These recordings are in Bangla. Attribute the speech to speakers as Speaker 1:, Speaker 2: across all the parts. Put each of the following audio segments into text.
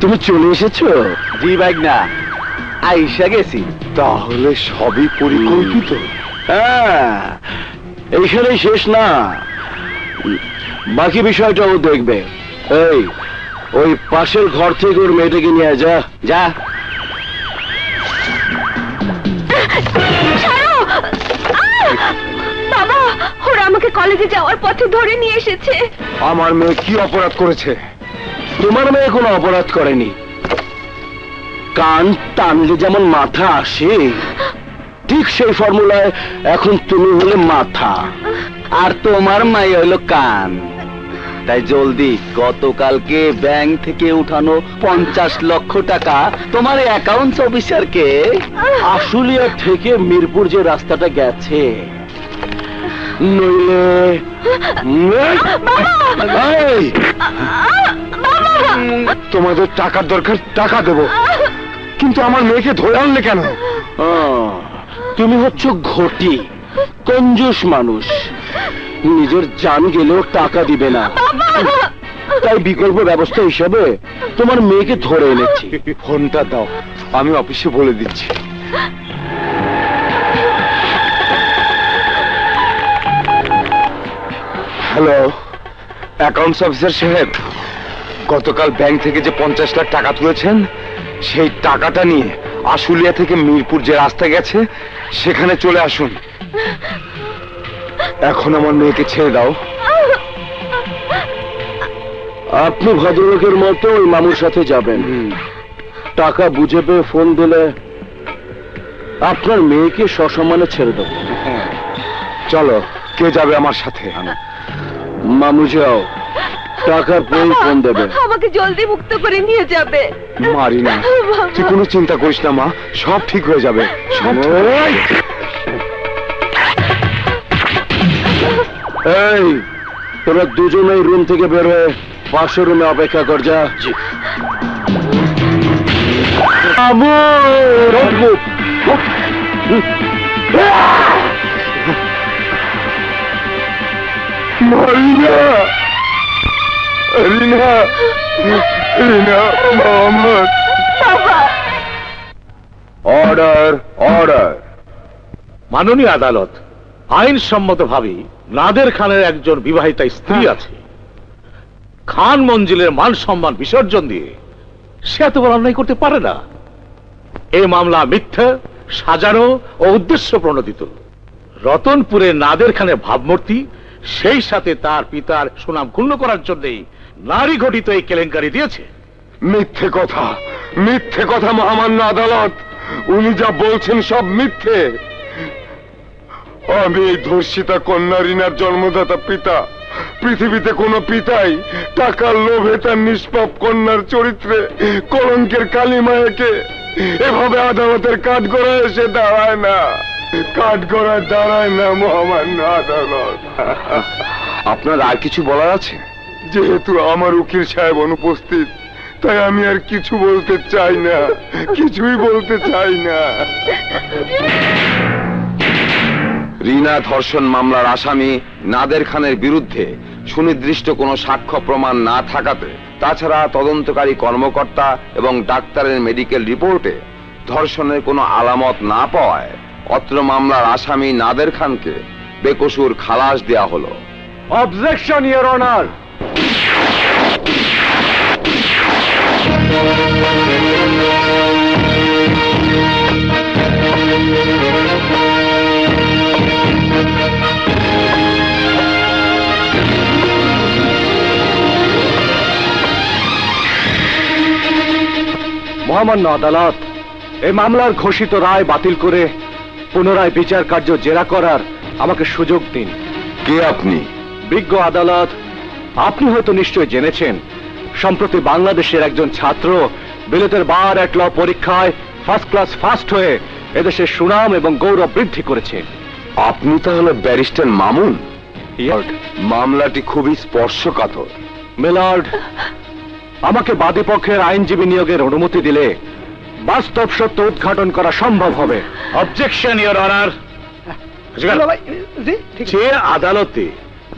Speaker 1: তুমি চলে এসেছো?
Speaker 2: জি ভাইগনা, আইসা গেছি।
Speaker 1: তাহলে সবই পরিকল্পিত? হ্যাঁ, এইখানেই শেষ না, বাকি বিষয়টাও দেখবে। এই, ওই পাশের ঘর থেকে ওর মেয়েটাকে নিয়ে যা।
Speaker 2: যা।
Speaker 3: বাবা, ওরা আমাকে কলেজে যাওয়ার পথে ধরে নিয়ে এসেছে।
Speaker 1: আমার মেয়ে কি অপরাধ করেছে? তোমার মেয়ে কোনো অপরাধ করেনি। কান টানলে যেমন মাথা আসে, ঠিক সেই ফর্মুলায় এখন তুমি হলে মাথা,
Speaker 2: আর তোমার মাই হইলো কান। তাই জলদি গতকালকে ব্যাংক থেকে উঠানো 50 লক্ষ টাকা তোমার অ্যাকাউন্টস অফিসারকে
Speaker 1: আশুলিয়া থেকে মিরপুর যে রাস্তাটা গেছে, নইলে এই, তোমাদের টাকার দরকার, টাকা দেব, কিন্তু আমার মেয়েকে ধরে আনলে কেন? তুমি হচ্ছ ঘটি, কঞ্জুস মানুষ, নিজের জান গেলেও টাকা দিবে না। তাই বিকল্প ব্যবস্থা হিসাবে তোমার মেয়েকে ধরে এনেছি। ফোনটা দাও, আমি অফিসে বলে দিচ্ছি। হ্যালো, অ্যাকাউন্টস অফিসার সাহেব, গতকাল ব্যাংক থেকে যে 50 লাখ টাকা তুলেছেন, সেই টাকাটা নিয়ে আশুলিয়া থেকে মিরপুর যে রাস্তা গেছে সেখানে চলে আসুন। এখন আমার মেয়েকে ছেড়ে দাও। আপনি ভদ্রলোকের মতো ওই মামুর সাথে যাবেন, টাকা বুঝে পেয়ে ফোন দিলে আপনার মেয়েকে সসম্মানে ছেড়ে দেব। চলো, কে যাবে আমার সাথে? মামু যাও, টাকার পেয়ে ফোন দেবে।
Speaker 3: আমাকে জলদি মুক্ত করে নিয়ে যাবে।
Speaker 1: মারি না, তুই কোনো চিন্তা করিস না মা, সব ঠিক হয়ে যাবে। এই, তোরা দুজনেই রুম থেকে বের হয়ে পাশের রুমে অপেক্ষা কর। যা। মারিনা, রিনা, রিনা, মোহাম্মদ। Order, order.
Speaker 4: মাননীয় আদালত, আইনসম্মতভাবে নাদের খানের একজন বিবাহিতা স্ত্রী আছে। খান মঞ্জিলের মান সম্মান বিসর্জন দিয়ে সে এত বড় অন্যায় করতে পারে না। এই মামলা মিথ্যা, সাজানো ও উদ্দেশ্য প্রণোদিত। রতনপুরে নাদের খানের ভাবমূর্তি, সেই সাথে তার পিতার সুনাম ক্ষুণ্ণ করার জন্যই নারী ঘটিত এই কেলেঙ্কারি দিয়েছে।
Speaker 1: মিথ্যে কথা, মিথ্যে কথা মহামান্য আদালত, উনি যা বলছেন সব মিথ্যে। আমি এই ধর্ষিতা কন্যা রিনার জন্মদাতা পিতা। পৃথিবীতে কোনো পিতাই টাকার লোভে তার নিষ্পাপ কন্যার চরিত্রে কলঙ্কের কালিমায়াকে এভাবে আদালতের কাঠগড়ায় এসে দাঁড়ায় না, কাঠগড়ায় দাঁড়ায় না মহামান্য আদালত। আপনার আর কিছু বলার আছে? যেহেতু আমার উকিল সাহেব অনুপস্থিত, তাই আমি আর কিছু বলতে চাই না, কিছুই বলতে চাই না। রিনা ধর্ষণ মামলার আসামি নাদের খানের বিরুদ্ধে সুনির্দিষ্ট কোনো সাক্ষ্য প্রমাণ না থাকাতে, তাছাড়া তদন্তকারী কর্মকর্তা এবং ডাক্তারের মেডিকেল রিপোর্টে ধর্ষণের কোনো আলামত না পাওয়ায় অত্র মামলার আসামি নাদের খানকে বেকসুর খালাস দেয়া হলো। Objection your honour. মহামান্য আদালত, এই মামলার ঘোষিত রায় বাতিল করে পুনরায় বিচার কার্য জেরা করার আমাকে সুযোগ দিন। কে আপনি? বিজ্ঞ আদালত, আপনি হয়তো নিশ্চয় জেনেছেন সম্প্রতি বাংলাদেশের একজন ছাত্র বিলেতের বার অ্যাট ল পরীক্ষায় ফার্স্ট ক্লাস ফার্স্ট হয়ে এদেশের সুনাম এবং গৌরব বৃদ্ধি করেছে। আপনি তাহলে ব্যারিস্টার মামুন? মামলাটি খুবই স্পর্শকাতর। মিলার্ড, আমাকে বাদী পক্ষের আইনজীবী নিয়োগের অনুমতি দিলে বাস্তব সত্য উদ্ঘাটন করা সম্ভব হবে।
Speaker 4: Objection your honour. যে আদালতে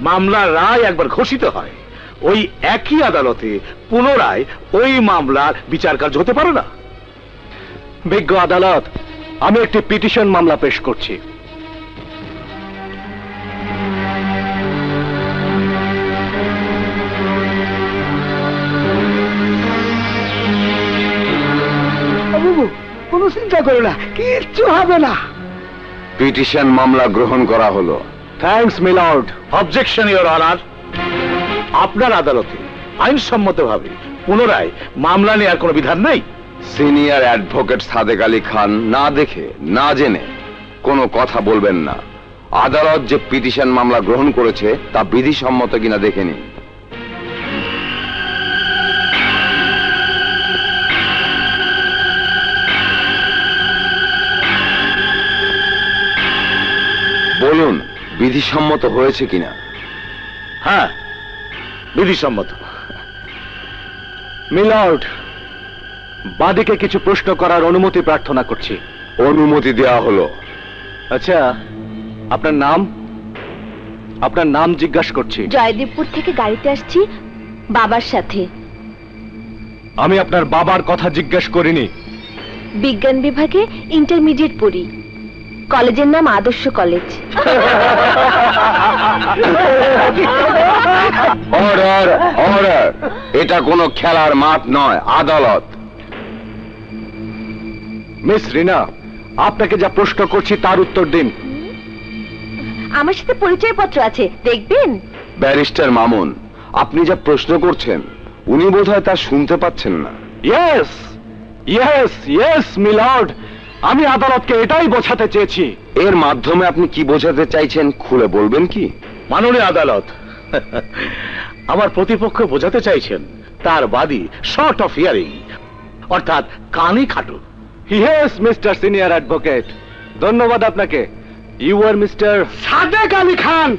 Speaker 4: মামলার রায় একবার ঘোষিত হয়, ওই একই আদালতে পুনরায় ওই মামলার বিচার কার্য হতে পারে না?
Speaker 1: বিজ্ঞ আদালত, আমি একটি পিটিশন মামলা পেশ করছি।
Speaker 5: কোনো চিন্তা করো না, কিচ্ছু হবে না।
Speaker 2: পিটিশন মামলা গ্রহণ করা হলো।
Speaker 1: Thanks milord.
Speaker 4: Objection your honour, আপনার আদালতে আইনসম্মতভাবে পুনরায় মামলা নেওয়ার কোনো বিধান নেই।
Speaker 2: সিনিয়র অ্যাডভোকেট সাদেক আলী খান না দেখে না জেনে কোনো কথা বলবেন না। আদালত যে পিটিশন মামলা গ্রহণ করেছে তা বিধিসম্মত কিনা দেখে নিন। বলুন বিধিসম্মত হয়েছে কিনা?
Speaker 4: হ্যাঁ, বিধিসম্মত।
Speaker 1: মিলর্ড, বাদীকে কিছু প্রশ্ন করার অনুমতি প্রার্থনা করছি।
Speaker 2: অনুমতি দেওয়া হলো।
Speaker 1: আচ্ছা, আপনার নাম? আপনার নাম জিজ্ঞাসা করছি।
Speaker 3: জয়দেবপুর থেকে গাড়িতে আসছি বাবার সাথে।
Speaker 1: আমি আপনার বাবার কথা জিজ্ঞেস করিনি।
Speaker 3: বিজ্ঞান বিভাগে ইন্টারমিডিয়েট পড়ি। কলেজের নাম আদর্শ কলেজ।
Speaker 2: Order, order. এটা কোনো খেলার মাঠ নয়, আদালত।
Speaker 1: মিস রিনা, আপনাকে যা প্রশ্ন করছি তার উত্তর দিন।
Speaker 3: আমার সাথে পরিচয়পত্র আছে, দেখবেন?
Speaker 2: ব্যারিস্টার মামুন, আপনি যা প্রশ্ন করছেন উনি বোধহয় তা শুনতে পাচ্ছেন না।
Speaker 1: ইয়েস ইয়েস ইয়েস মিলর্ড, আমি আদালতকে এটাই বোঝাতে চেয়েছি।
Speaker 2: এর মাধ্যমে আপনি কি বোঝাতে চাইছেন খুলে বলবেন কি?
Speaker 4: মাননীয় আদালত, আমার প্রতিপক্ষ বোঝাতে চাইছেন তার বাদী শর্ট অফ হিয়ারিং, অর্থাৎ কানই খাটো।
Speaker 1: ইয়েস মিস্টার সিনিয়র অ্যাডভোকেট, ধন্যবাদ আপনাকে। You are mister
Speaker 5: Sadek Ali Khan,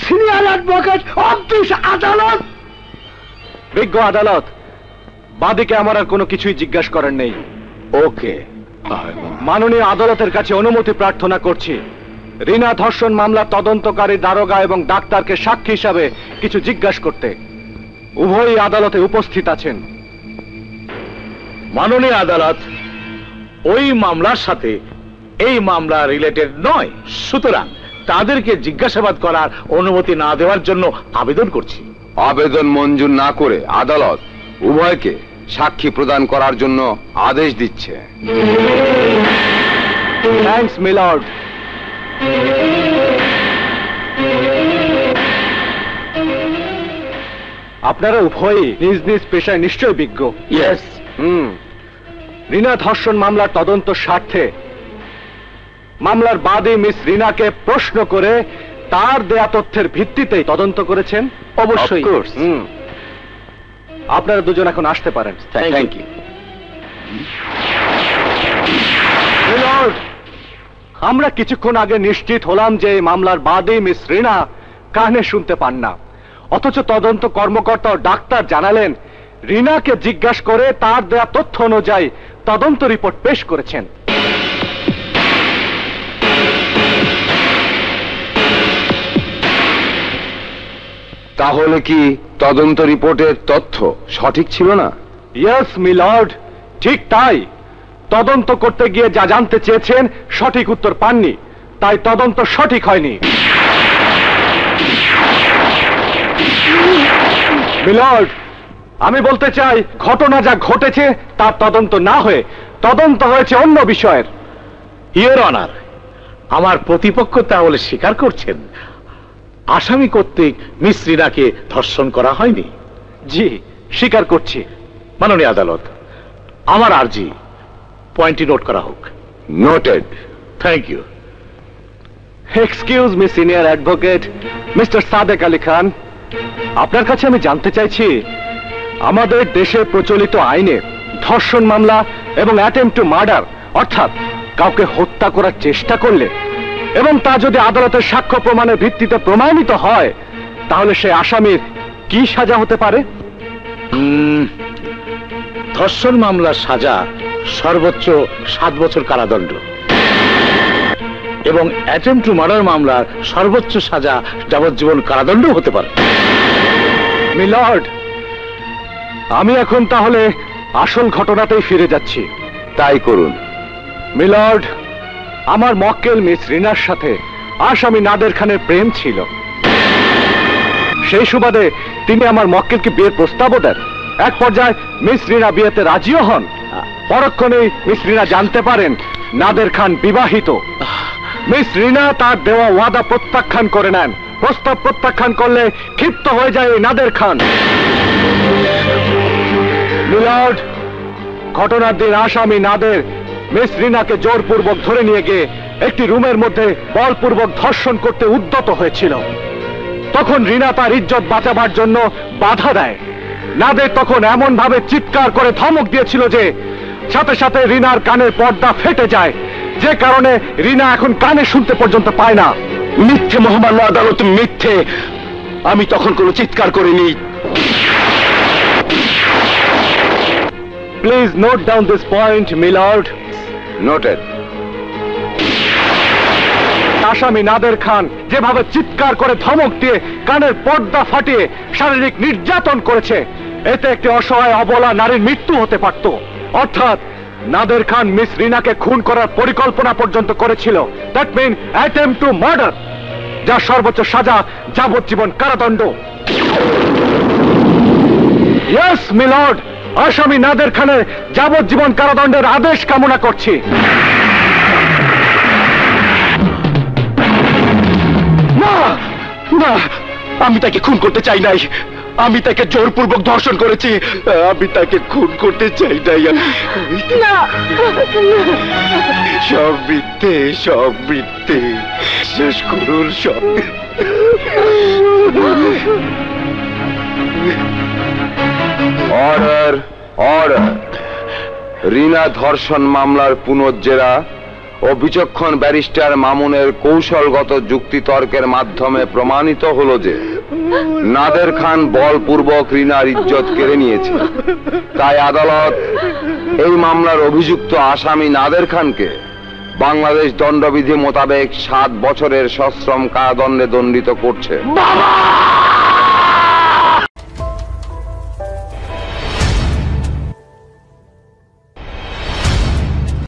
Speaker 5: senior advocate of this আদালত।
Speaker 1: বিজ্ঞ আদালত, বাদীকে আমার আর কোনো কিছুই জিজ্ঞাসা করার নেই।
Speaker 2: ওকে।
Speaker 1: মাননীয় আদালতের কাছে অনুমতি প্রার্থনা করছি রিনা ধর্ষণ মামলা তদন্তকারী দারোগা এবং ডাক্তারকে সাক্ষী হিসাবে কিছু জিজ্ঞাসা করতে। উভয়ই আদালতে উপস্থিত আছেন।
Speaker 4: মাননীয় আদালত, ওই মামলার সাথে এই মামলা রিলেটেড নয়, সুতরাং তাদেরকে জিজ্ঞাসাবাদ করার অনুমতি না দেওয়ার জন্য আবেদন করছি।
Speaker 2: আবেদন মঞ্জুর না করে আদালত উভয়কে সাক্ষী প্রদান করার জন্য আদেশ দিচ্ছে।
Speaker 1: Thanks milord. আপনারা উভয়ই নিজ নিজ পেশায় নিশ্চয় বিজ্ঞ।
Speaker 2: ইয়েস।
Speaker 1: রিনা ধর্ষণ মামলার তদন্ত স্বার্থে মামলার বাদী মিস রিনাকে প্রশ্ন করে তার দেয়া তথ্যের ভিত্তিতেই তদন্ত করেছেন।
Speaker 2: অবশ্যই।
Speaker 1: আপনারা দুজন এখন আসতে পারেন।
Speaker 2: Thank you.
Speaker 1: মিলর্ড, আমরা কিছুক্ষণ আগে নিশ্চিত হলাম যে এই মামলার বাদী মিস রিনা কানে শুনতে পান না, অথচ তদন্ত কর্মকর্তা ও ডাক্তার জানালেন রিনাকে জিজ্ঞাসা করে তার দেয়া তথ্য অনুযায়ী তদন্ত রিপোর্ট পেশ করেছেন।
Speaker 2: তাহলে কি তদন্ত রিপোর্টের তথ্য সঠিক ছিল না?
Speaker 1: ইয়েস মিলর্ড, ঠিক তাই। তদন্ত করতে গিয়ে যা জানতে চেয়েছেন সঠিক উত্তর পাননি, তাই তদন্ত সঠিক হয়নি। মিলর্ড, আমি বলতে চাই ঘটনা যা ঘটেছে তার তদন্ত না হয়ে তদন্ত হয়েছে অন্য বিষয়ের।
Speaker 4: ইওর অনার, আমার প্রতিপক্ষ তাহলে স্বীকার করছেন আসামি কর্তৃক মিস রিনাকে ধর্ষণ করা হয়নি?
Speaker 1: জি, স্বীকার করছি।
Speaker 4: মাননীয় আদালত, আমার আর্জি পয়েন্টটি নোট করা হোক।
Speaker 2: Noted.
Speaker 4: Thank you.
Speaker 1: Excuse me senior advocate mister Sadek Ali Khan, আপনার কাছে আমি জানতে চাইছি আমাদের দেশে প্রচলিত আইনে ধর্ষণ মামলা এবং অ্যাটেম্পট টু মার্ডার অর্থাৎ কাউকে হত্যা করার চেষ্টা করলে এবং তা যদি আদালতের সাক্ষ্য প্রমাণের ভিত্তিতে প্রমাণিত হয় তাহলে সে আসামির কি সাজা হতে পারে?
Speaker 4: ধর্ষণ মামলার সাজা সর্বোচ্চ 7 বছর কারাদণ্ড এবং অ্যাটেম্পট টু মার্ডার মামলার সর্বোচ্চ সাজা যাবজ্জীবন কারাদণ্ড হতে পারে।
Speaker 1: মিলর্ড, আমি এখন তাহলে আসল ঘটনাতেই ফিরে যাচ্ছি।
Speaker 2: তাই করুন।
Speaker 1: মিলর্ড, আমার মক্কেল মিস রিনার সাথে আসামি নাদের খানের প্রেম ছিল। সেই সুবাদে তিনি আমার মক্কেলকে বিয়ের প্রস্তাবও দেন। এক পর্যায়ে মিস রিনা বিয়েতে রাজিও হন। পরক্ষণেই মিস রিনা জানতে পারেন নাদের খান বিবাহিত। মিস রিনা তার দেওয়া ওয়াদা প্রত্যাখ্যান করে নেন। প্রস্তাব প্রত্যাখ্যান করলে ক্ষিপ্ত হয়ে যায় এই নাদের খান। মিলর্ড, ঘটনার দিন আসামি নাদের মিস রিনাকে জোরপূর্বক ধরে নিয়ে গিয়ে একটি রুমের মধ্যে বলপূর্বক ধর্ষণ করতে উদ্যত হয়েছিল। তখন রিনা তার ইজ্জত বাঁচাবার জন্য বাধা দেয়। নাদের তখন এমন ভাবে চিৎকার করে ধমক দিয়েছিল যে সাথে সাথে রিনার কানের পর্দা ফেটে যায়, যে কারণে রিনা এখন কানে শুনতে পর্যন্ত পায় না।
Speaker 2: মিথ্যে মহামান্য আদালত, মিথ্যে। আমি তখন কোনো চিৎকার করিনি।
Speaker 1: Please note down this point, milord.
Speaker 2: Noted.
Speaker 1: আসামি নাদের খান যেভাবে চিৎকার করে ধমক দিয়ে কানের পর্দা ফাটিয়ে শারীরিক নির্যাতন করেছে, এতে একটি অসহায় অবলা নারীর মৃত্যু হতে পারত। অর্থাৎ নাদের খান মিস রিনাকে খুন করার পরিকল্পনা পর্যন্ত করেছিল। That mean attempt to murder, যার সর্বোচ্চ সাজা যাবজ্জীবন কারাদণ্ড। ইয়েস মিলর্ড, আসামি নাদের খানের যাবজ্জীবন কারাদণ্ডের আদেশ কামনা করছি।
Speaker 2: না না, আমি তাকে খুন করতে চাই নাই। আমি তাকে জোরপূর্বক ধর্ষণ করেছি। আমি তাকে খুন করতে চাই নাই। সব মিথ্যে, সব মিথ্যে। শেষ করুন সব। Order, order. রিনা ধর্ষণ মামলার পুনর্জেরা ও বিচক্ষণ ব্যারিস্টার মামুনের কৌশলগত যুক্তিতর্কের মাধ্যমে প্রমাণিত হলো যে নাদের খান বলপূর্বক রিনার ইজ্জত কেড়ে নিয়েছে। তাই আদালত এই মামলার অভিযুক্ত আসামি নাদের খানকে বাংলাদেশ দণ্ডবিধি মোতাবেক 7 বছরের সশ্রম কারাদণ্ডে দণ্ডিত করছে।
Speaker 5: বাবা!